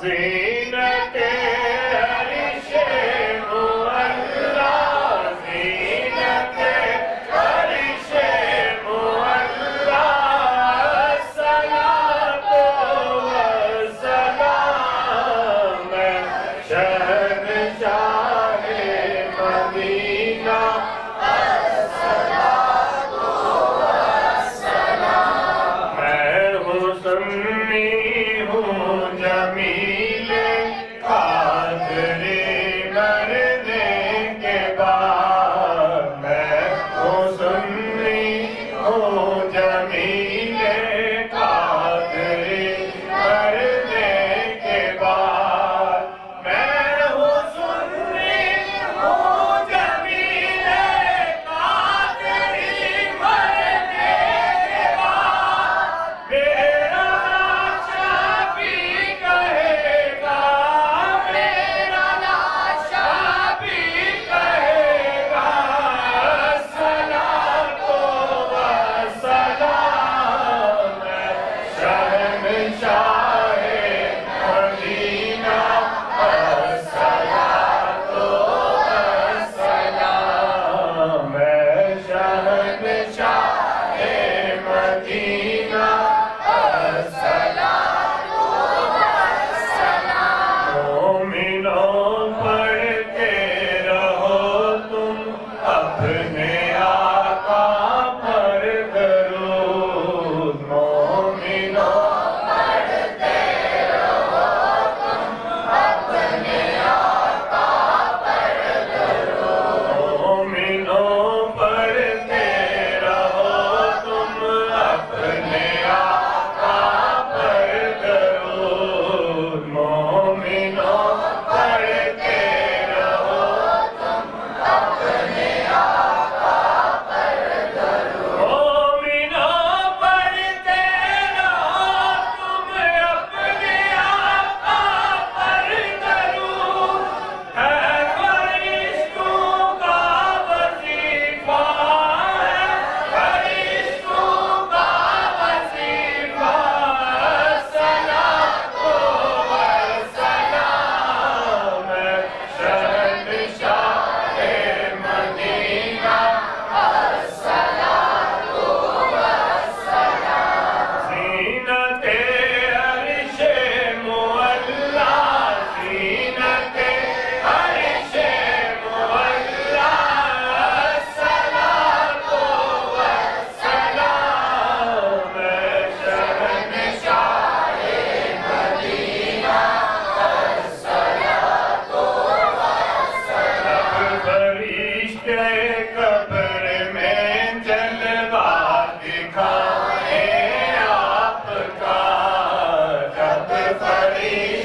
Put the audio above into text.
ज़ीनते अरिशे मुअल्ला, ज़ीनते अरिशे मुअल्ला, अस्सलातो वस्सलाम शहंशाहे Medina, अस्सलातो वस्सलाम। मैं हूँ सुन्नी हूँ जमीले कादरी मरने के बाद, मैं हूँ सुन्नी हूँ जमीले कादरी मरने के बाद, मैं हूँ सुन्नी हूँ जमीले कादरी मरने के बाद, मेरा शाफी कहेगा, मेरा शाफी कहेगा, अस्सलातो वस्सलाम शहंशाहे मदीना, अस्सलातो वस्सलाम शहंशाहे मदीना, अस्सलातो वस्सलाम। मोमिनों पढ़ते रहो तुम अपने आका पर दरूद, मोमिनों पढ़ते रहो तुम अपने आका पर दरूद, मोमिनों पढ़ते रहो तुम अपने आका पर दरूद, मोमिनों पढ़ते रहो तुम अपने आका पर दरूद, मोमिनों पढ़ते रहो तुम अपने आका पर दरूद, है फरिश्तों का वजीफा, है फरिश्तों का वजीफा, अस्सलातो वस्सलाम शहंशाहे मदीना, अस्सलातो वस्सलाम। ज़ीनते अरिशे मुअल्ला, ज़ीनते अरिशे मुअल्ला, अस्सलातो वस्सलाम शहंशाहे मदीना, अस्सलातो वस्सलाम। फरिश्ते कब्र में जलवा दिखाए आपका, जब फरिश्ते